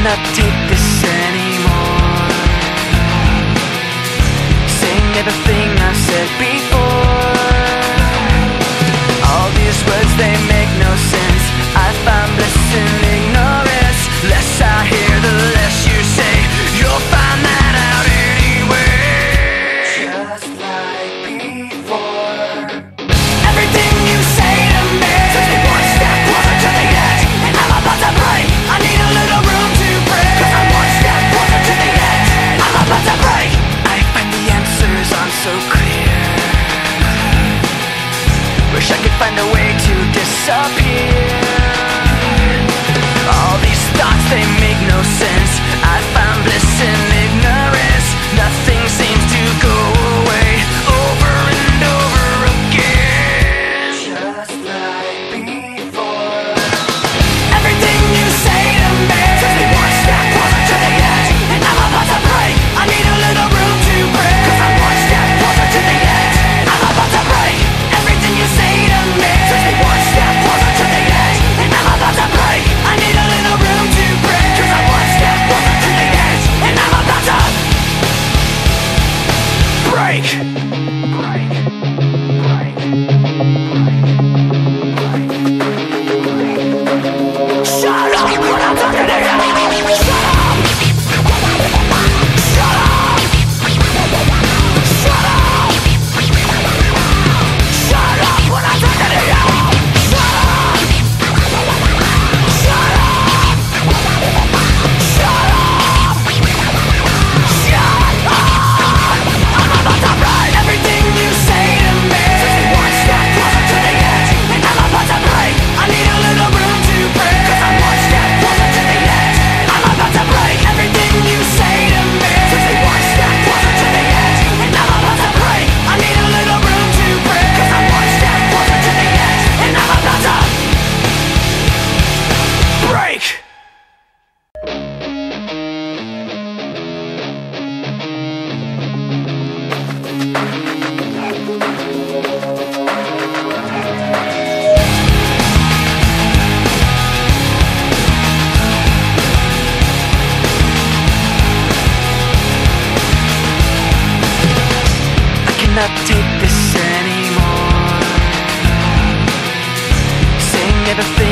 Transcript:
cannot take this anymore. Saying everything I said before. All these words, they make no sense. I find bliss in ignorance. Less I hear, the less you say. You'll find that out anyway. Just like before. Everything you say to me takes me one step closer to the edge, and I'm about to break. I need a little room to break, 'cause I'm one step closer to the edge. I'm about to break. I find the answers aren't so clear. Wish I could find a way to disappear. All these thoughts, they make no sense. I found bliss in ignorance. Nothing seems to go away. Over and over again. Just like before. Everything you say to me takes me one step closer to the edge, and I'm about to break. I need a little room to break, 'cause I'm one step closer to the edge. I'm about to break. Everything you say to me takes me one step closer to the edge, and I'm about to break. I need a little room to break, 'cause I'm one step closer to the edge, and I'm about to break. Break. Break. Shut up when I'm talking to you. Shut up. Shut up. Shut up. Shut up when I'm talking to you. Shut up. Shut up. Shut up. Shut up. I'm about to break. Everything you say to me takes me one step closer to the edge, and I'm about to break. I need a little room to break, 'cause I'm one step closer to the edge. I'm about to break. Everything you say to me takes me one step closer to the edge, and I'm about to break. I need a little room to break, 'cause I'm one step closer to the edge, and I'm about to break. I cannot take this anymore. Saying everything